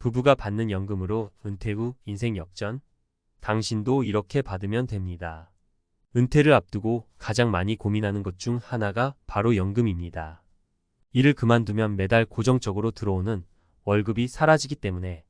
부부가 받는 연금으로 은퇴 후 인생 역전? 당신도 이렇게 받으면 됩니다. 은퇴를 앞두고 가장 많이 고민하는 것 중 하나가 바로 연금입니다. 일을 그만두면 매달 고정적으로 들어오는 월급이 사라지기 때문에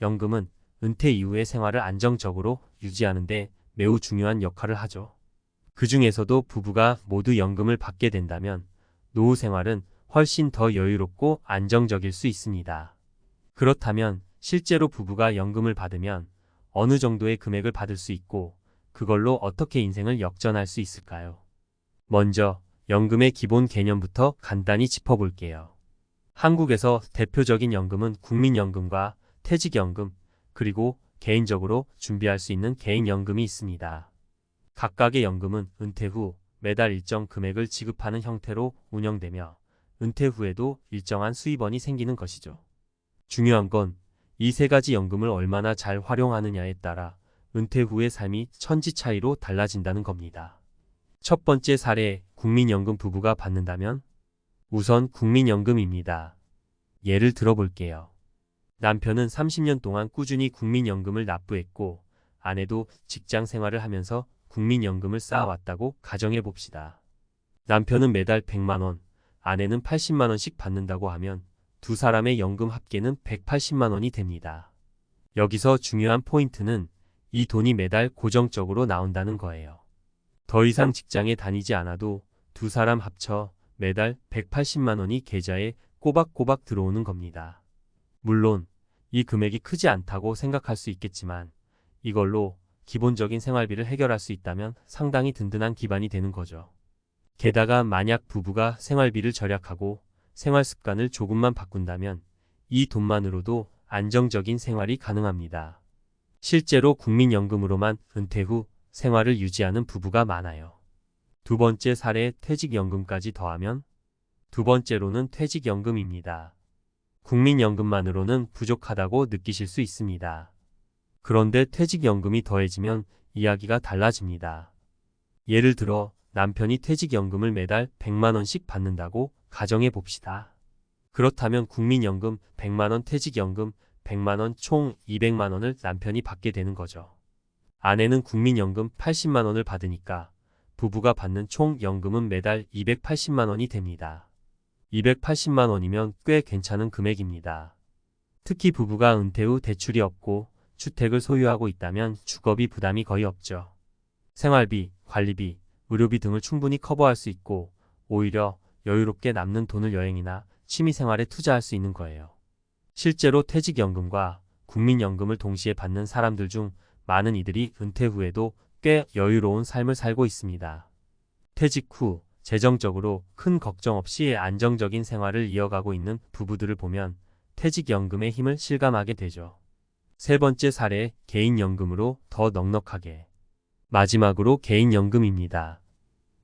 연금은 은퇴 이후의 생활을 안정적으로 유지하는 데 매우 중요한 역할을 하죠. 그 중에서도 부부가 모두 연금을 받게 된다면 노후 생활은 훨씬 더 여유롭고 안정적일 수 있습니다. 그렇다면 실제로 부부가 연금을 받으면 어느 정도의 금액을 받을 수 있고 그걸로 어떻게 인생을 역전할 수 있을까요? 먼저 연금의 기본 개념부터 간단히 짚어볼게요. 한국에서 대표적인 연금은 국민연금과 퇴직연금, 그리고 개인적으로 준비할 수 있는 개인연금이 있습니다. 각각의 연금은 은퇴 후 매달 일정 금액을 지급하는 형태로 운영되며 은퇴 후에도 일정한 수입원이 생기는 것이죠. 중요한 건 이 세 가지 연금을 얼마나 잘 활용하느냐에 따라 은퇴 후의 삶이 천지 차이로 달라진다는 겁니다. 첫 번째 사례, 국민연금 부부가 받는다면? 우선 국민연금입니다. 예를 들어볼게요. 남편은 30년 동안 꾸준히 국민연금을 납부했고 아내도 직장 생활을 하면서 국민연금을 쌓아왔다고 가정해봅시다. 남편은 매달 100만원, 아내는 80만원씩 받는다고 하면 두 사람의 연금 합계는 180만원이 됩니다. 여기서 중요한 포인트는 이 돈이 매달 고정적으로 나온다는 거예요. 더 이상 직장에 다니지 않아도 두 사람 합쳐 매달 180만원이 계좌에 꼬박꼬박 들어오는 겁니다. 물론 이 금액이 크지 않다고 생각할 수 있겠지만 이걸로 기본적인 생활비를 해결할 수 있다면 상당히 든든한 기반이 되는 거죠. 게다가 만약 부부가 생활비를 절약하고 생활 습관을 조금만 바꾼다면 이 돈만으로도 안정적인 생활이 가능합니다. 실제로 국민연금으로만 은퇴 후 생활을 유지하는 부부가 많아요. 두 번째 사례, 퇴직연금까지 더하면? 두 번째로는 퇴직연금입니다. 국민연금만으로는 부족하다고 느끼실 수 있습니다. 그런데 퇴직연금이 더해지면 이야기가 달라집니다. 예를 들어 남편이 퇴직연금을 매달 100만원씩 받는다고 가정해 봅시다. 그렇다면 국민연금 100만원, 퇴직연금 100만원, 총 200만원을 남편이 받게 되는 거죠. 아내는 국민연금 80만원을 받으니까 부부가 받는 총 연금은 매달 280만원이 됩니다. 280만원이면 꽤 괜찮은 금액입니다. 특히 부부가 은퇴 후 대출이 없고 주택을 소유하고 있다면 주거비 부담이 거의 없죠. 생활비, 관리비, 의료비 등을 충분히 커버할 수 있고 오히려 여유롭게 남는 돈을 여행이나 취미생활에 투자할 수 있는 거예요. 실제로 퇴직연금과 국민연금을 동시에 받는 사람들 중 많은 이들이 은퇴 후에도 꽤 여유로운 삶을 살고 있습니다. 퇴직 후 재정적으로 큰 걱정 없이 안정적인 생활을 이어가고 있는 부부들을 보면 퇴직연금의 힘을 실감하게 되죠. 세 번째 사례, 개인연금으로 더 넉넉하게. 마지막으로 개인연금입니다.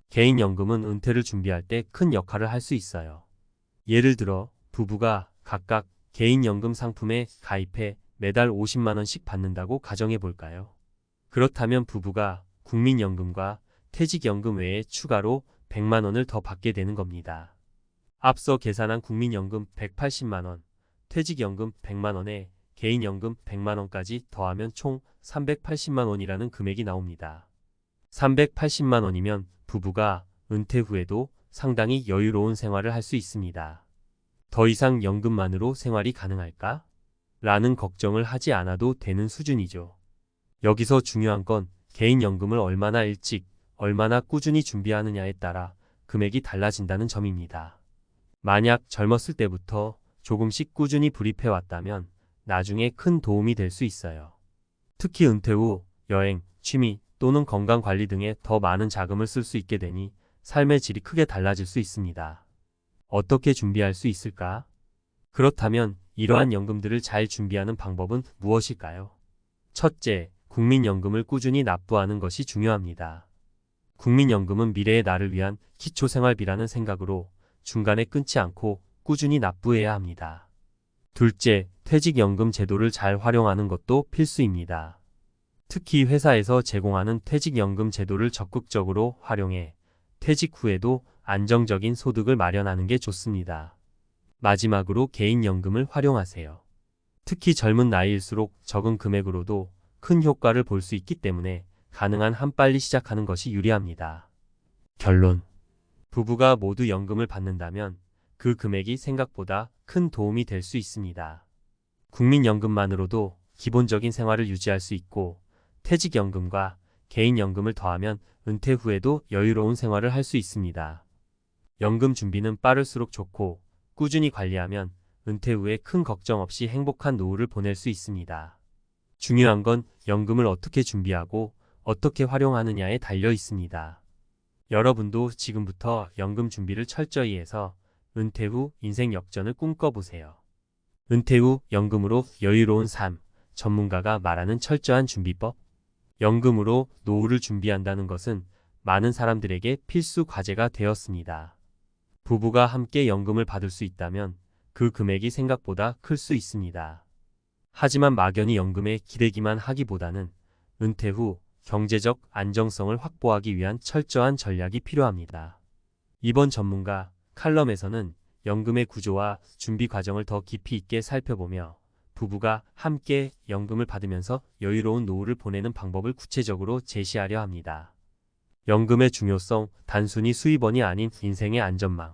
개인연금은 은퇴를 준비할 때 큰 역할을 할 수 있어요. 예를 들어 부부가 각각 개인연금 상품에 가입해 매달 50만원씩 받는다고 가정해 볼까요? 그렇다면 부부가 국민연금과 퇴직연금 외에 추가로 100만원을 더 받게 되는 겁니다. 앞서 계산한 국민연금 180만원, 퇴직연금 100만원에 개인연금 100만원까지 더하면 총 380만원이라는 금액이 나옵니다. 380만원이면 부부가 은퇴 후에도 상당히 여유로운 생활을 할 수 있습니다. 더 이상 연금만으로 생활이 가능할까? 라는 걱정을 하지 않아도 되는 수준이죠. 여기서 중요한 건 개인연금을 얼마나 일찍, 얼마나 꾸준히 준비하느냐에 따라 금액이 달라진다는 점입니다. 만약 젊었을 때부터 조금씩 꾸준히 불입해왔다면 나중에 큰 도움이 될 수 있어요. 특히 은퇴 후 여행, 취미 또는 건강관리 등에 더 많은 자금을 쓸 수 있게 되니 삶의 질이 크게 달라질 수 있습니다. 어떻게 준비할 수 있을까? 그렇다면 이러한 연금들을 잘 준비하는 방법은 무엇일까요? 첫째, 국민연금을 꾸준히 납부하는 것이 중요합니다. 국민연금은 미래의 나를 위한 기초생활비라는 생각으로 중간에 끊지 않고 꾸준히 납부해야 합니다. 둘째, 퇴직연금 제도를 잘 활용하는 것도 필수입니다. 특히 회사에서 제공하는 퇴직연금 제도를 적극적으로 활용해 퇴직 후에도 안정적인 소득을 마련하는 게 좋습니다. 마지막으로 개인연금을 활용하세요. 특히 젊은 나이일수록 적은 금액으로도 큰 효과를 볼 수 있기 때문에 가능한 한 빨리 시작하는 것이 유리합니다. 결론. 부부가 모두 연금을 받는다면 그 금액이 생각보다 큰 도움이 될 수 있습니다. 국민연금만으로도 기본적인 생활을 유지할 수 있고 퇴직연금과 개인연금을 더하면 은퇴 후에도 여유로운 생활을 할 수 있습니다. 연금 준비는 빠를수록 좋고 꾸준히 관리하면 은퇴 후에 큰 걱정 없이 행복한 노후를 보낼 수 있습니다. 중요한 건 연금을 어떻게 준비하고 어떻게 활용하느냐에 달려 있습니다. 여러분도 지금부터 연금 준비를 철저히 해서 은퇴 후 인생 역전을 꿈꿔보세요. 은퇴 후 연금으로 여유로운 삶, 전문가가 말하는 철저한 준비법. 연금으로 노후를 준비한다는 것은 많은 사람들에게 필수 과제가 되었습니다. 부부가 함께 연금을 받을 수 있다면 그 금액이 생각보다 클 수 있습니다. 하지만 막연히 연금에 기대기만 하기보다는 은퇴 후 경제적 안정성을 확보하기 위한 철저한 전략이 필요합니다. 이번 전문가 칼럼에서는 연금의 구조와 준비 과정을 더 깊이 있게 살펴보며 부부가 함께 연금을 받으면서 여유로운 노후를 보내는 방법을 구체적으로 제시하려 합니다. 연금의 중요성, 단순히 수입원이 아닌 인생의 안전망.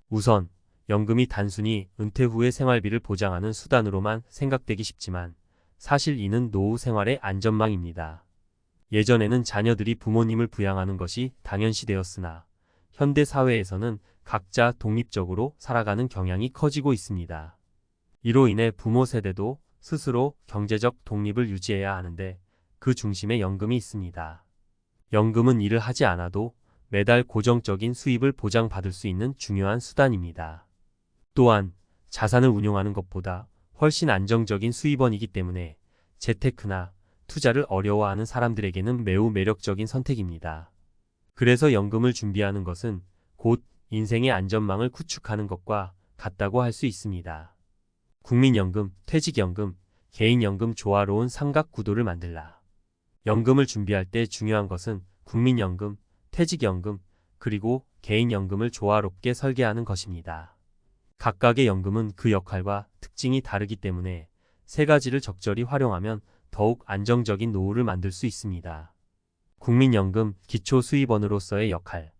우선 연금이 단순히 은퇴 후의 생활비를 보장하는 수단으로만 생각되기 쉽지만 사실 이는 노후 생활의 안전망입니다. 예전에는 자녀들이 부모님을 부양하는 것이 당연시되었으나 현대 사회에서는 각자 독립적으로 살아가는 경향이 커지고 있습니다. 이로 인해 부모 세대도 스스로 경제적 독립을 유지해야 하는데 그 중심에 연금이 있습니다. 연금은 일을 하지 않아도 매달 고정적인 수입을 보장받을 수 있는 중요한 수단입니다. 또한 자산을 운용하는 것보다 훨씬 안정적인 수입원이기 때문에 재테크나 투자를 어려워하는 사람들에게는 매우 매력적인 선택입니다. 그래서 연금을 준비하는 것은 곧 인생의 안전망을 구축하는 것과 같다고 할 수 있습니다. 국민연금, 퇴직연금, 개인연금 조화로운 삼각구도를 만들라. 연금을 준비할 때 중요한 것은 국민연금, 퇴직연금, 그리고 개인연금을 조화롭게 설계하는 것입니다. 각각의 연금은 그 역할과 특징이 다르기 때문에 세 가지를 적절히 활용하면 더욱 안정적인 노후를 만들 수 있습니다. 국민연금, 기초수입원으로서의 역할.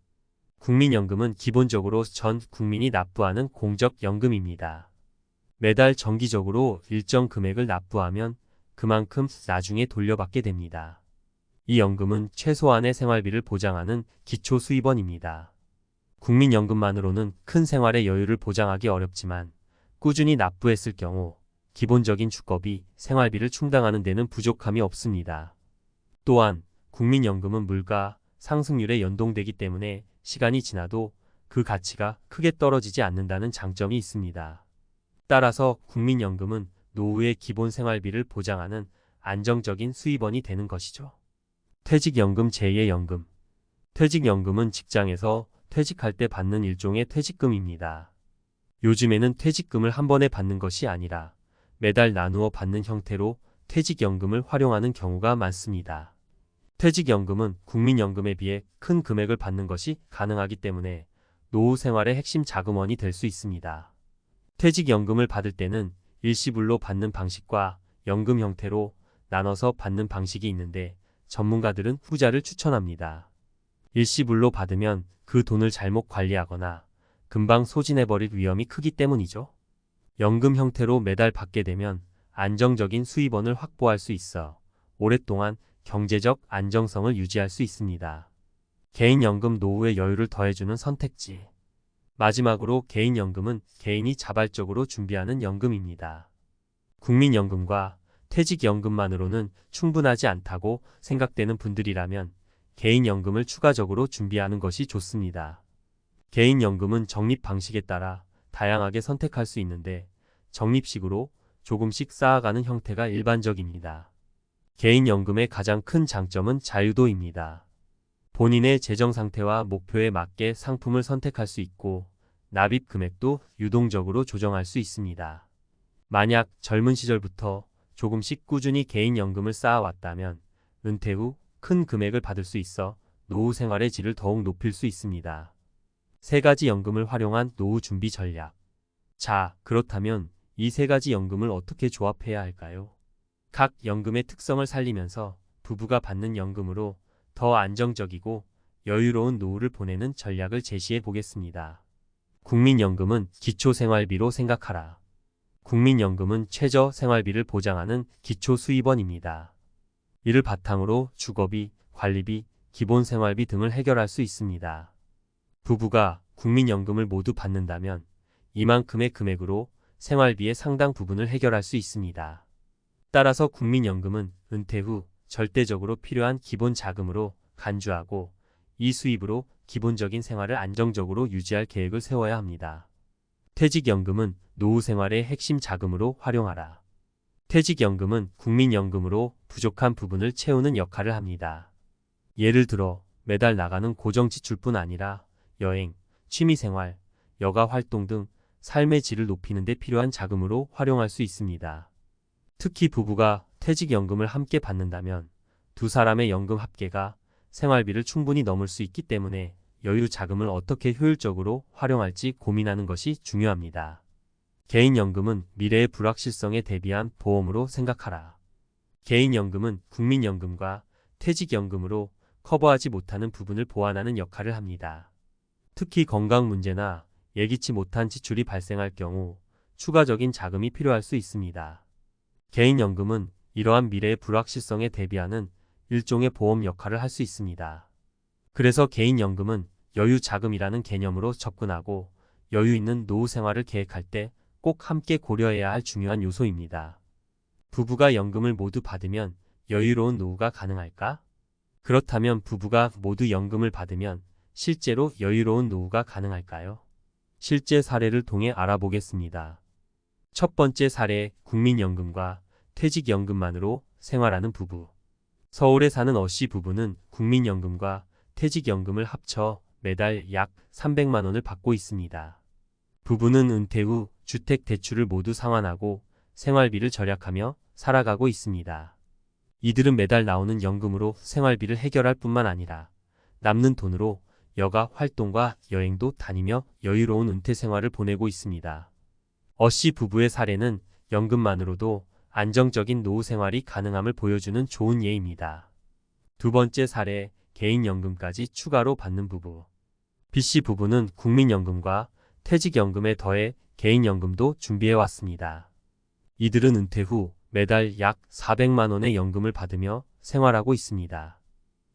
국민연금은 기본적으로 전 국민이 납부하는 공적연금입니다. 매달 정기적으로 일정 금액을 납부하면 그만큼 나중에 돌려받게 됩니다. 이 연금은 최소한의 생활비를 보장하는 기초수입원입니다. 국민연금만으로는 큰 생활의 여유를 보장하기 어렵지만 꾸준히 납부했을 경우 기본적인 주거비, 생활비를 충당하는 데는 부족함이 없습니다. 또한 국민연금은 물가 상승률에 연동되기 때문에 시간이 지나도 그 가치가 크게 떨어지지 않는다는 장점이 있습니다. 따라서 국민연금은 노후의 기본 생활비를 보장하는 안정적인 수입원이 되는 것이죠. 퇴직연금 제2의 연금. 퇴직연금은 직장에서 퇴직할 때 받는 일종의 퇴직금입니다. 요즘에는 퇴직금을 한 번에 받는 것이 아니라 매달 나누어 받는 형태로 퇴직연금을 활용하는 경우가 많습니다. 퇴직연금은 국민연금에 비해 큰 금액을 받는 것이 가능하기 때문에 노후 생활의 핵심 자금원이 될 수 있습니다. 퇴직연금을 받을 때는 일시불로 받는 방식과 연금 형태로 나눠서 받는 방식이 있는데 전문가들은 후자를 추천합니다. 일시불로 받으면 그 돈을 잘못 관리하거나 금방 소진해버릴 위험이 크기 때문이죠. 연금 형태로 매달 받게 되면 안정적인 수입원을 확보할 수 있어 오랫동안 경제적 안정성을 유지할 수 있습니다. 개인연금 노후의 여유를 더해주는 선택지. 마지막으로 개인연금은 개인이 자발적으로 준비하는 연금입니다. 국민연금과 퇴직연금만으로는 충분하지 않다고 생각되는 분들이라면 개인연금을 추가적으로 준비하는 것이 좋습니다. 개인연금은 적립 방식에 따라 다양하게 선택할 수 있는데 적립식으로 조금씩 쌓아가는 형태가 일반적입니다. 개인연금의 가장 큰 장점은 자유도입니다. 본인의 재정 상태와 목표에 맞게 상품을 선택할 수 있고 납입 금액도 유동적으로 조정할 수 있습니다. 만약 젊은 시절부터 조금씩 꾸준히 개인연금을 쌓아왔다면 은퇴 후 큰 금액을 받을 수 있어 노후 생활의 질을 더욱 높일 수 있습니다. 세 가지 연금을 활용한 노후 준비 전략. 자, 그렇다면 이 세 가지 연금을 어떻게 조합해야 할까요? 각 연금의 특성을 살리면서 부부가 받는 연금으로 더 안정적이고 여유로운 노후를 보내는 전략을 제시해 보겠습니다. 국민연금은 기초생활비로 생각하라. 국민연금은 최저 생활비를 보장하는 기초수입원입니다. 이를 바탕으로 주거비, 관리비, 기본생활비 등을 해결할 수 있습니다. 부부가 국민연금을 모두 받는다면 이만큼의 금액으로 생활비의 상당 부분을 해결할 수 있습니다. 따라서 국민연금은 은퇴 후 절대적으로 필요한 기본 자금으로 간주하고 이 수입으로 기본적인 생활을 안정적으로 유지할 계획을 세워야 합니다. 퇴직연금은 노후 생활의 핵심 자금으로 활용하라. 퇴직연금은 국민연금으로 부족한 부분을 채우는 역할을 합니다. 예를 들어 매달 나가는 고정 지출뿐 아니라 여행, 취미생활, 여가 활동 등 삶의 질을 높이는 데 필요한 자금으로 활용할 수 있습니다. 특히 부부가 퇴직연금을 함께 받는다면 두 사람의 연금 합계가 생활비를 충분히 넘을 수 있기 때문에 여유 자금을 어떻게 효율적으로 활용할지 고민하는 것이 중요합니다. 개인연금은 미래의 불확실성에 대비한 보험으로 생각하라. 개인연금은 국민연금과 퇴직연금으로 커버하지 못하는 부분을 보완하는 역할을 합니다. 특히 건강 문제나 예기치 못한 지출이 발생할 경우 추가적인 자금이 필요할 수 있습니다. 개인연금은 이러한 미래의 불확실성에 대비하는 일종의 보험 역할을 할 수 있습니다. 그래서 개인연금은 여유 자금이라는 개념으로 접근하고 여유 있는 노후 생활을 계획할 때 꼭 함께 고려해야 할 중요한 요소입니다. 부부가 연금을 모두 받으면 여유로운 노후가 가능할까? 그렇다면 부부가 모두 연금을 받으면 실제로 여유로운 노후가 가능할까요? 실제 사례를 통해 알아보겠습니다. 첫 번째 사례, 국민연금과 퇴직연금만으로 생활하는 부부. 서울에 사는 어씨 부부는 국민연금과 퇴직연금을 합쳐 매달 약 300만 원을 받고 있습니다. 부부는 은퇴 후 주택 대출을 모두 상환하고 생활비를 절약하며 살아가고 있습니다. 이들은 매달 나오는 연금으로 생활비를 해결할 뿐만 아니라 남는 돈으로 여가 활동과 여행도 다니며 여유로운 은퇴 생활을 보내고 있습니다. 어씨 부부의 사례는 연금만으로도 안정적인 노후 생활이 가능함을 보여주는 좋은 예입니다. 두 번째 사례, 개인연금까지 추가로 받는 부부. B씨 부부는 국민연금과 퇴직연금에 더해 개인연금도 준비해왔습니다. 이들은 은퇴 후 매달 약 400만 원의 연금을 받으며 생활하고 있습니다.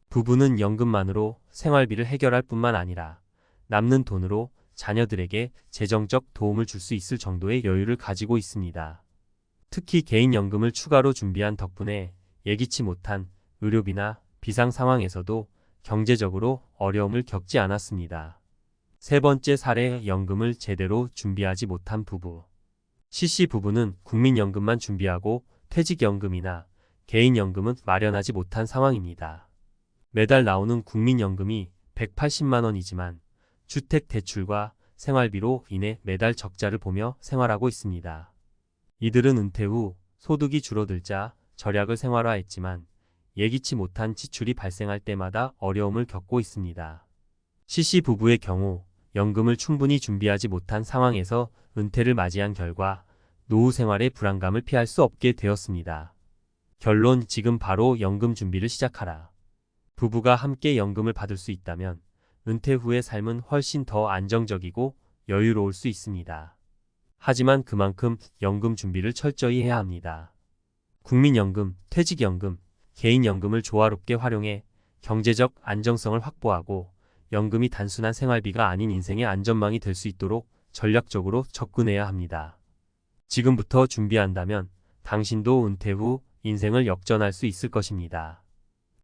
부부는 연금만으로 생활비를 해결할 뿐만 아니라 남는 돈으로 자녀들에게 재정적 도움을 줄 수 있을 정도의 여유를 가지고 있습니다. 특히 개인연금을 추가로 준비한 덕분에 예기치 못한 의료비나 비상 상황에서도 경제적으로 어려움을 겪지 않았습니다. 세 번째 사례, 연금을 제대로 준비하지 못한 부부. C씨 부부는 국민연금만 준비하고 퇴직연금이나 개인연금은 마련하지 못한 상황입니다. 매달 나오는 국민연금이 180만 원이지만 주택 대출과 생활비로 인해 매달 적자를 보며 생활하고 있습니다. 이들은 은퇴 후 소득이 줄어들자 절약을 생활화했지만 예기치 못한 지출이 발생할 때마다 어려움을 겪고 있습니다. C씨 부부의 경우 연금을 충분히 준비하지 못한 상황에서 은퇴를 맞이한 결과 노후 생활의 불안감을 피할 수 없게 되었습니다. 결론, 지금 바로 연금 준비를 시작하라. 부부가 함께 연금을 받을 수 있다면 은퇴 후의 삶은 훨씬 더 안정적이고 여유로울 수 있습니다. 하지만 그만큼 연금 준비를 철저히 해야 합니다. 국민연금, 퇴직연금, 개인연금을 조화롭게 활용해 경제적 안정성을 확보하고 연금이 단순한 생활비가 아닌 인생의 안전망이 될 수 있도록 전략적으로 접근해야 합니다. 지금부터 준비한다면 당신도 은퇴 후 인생을 역전할 수 있을 것입니다.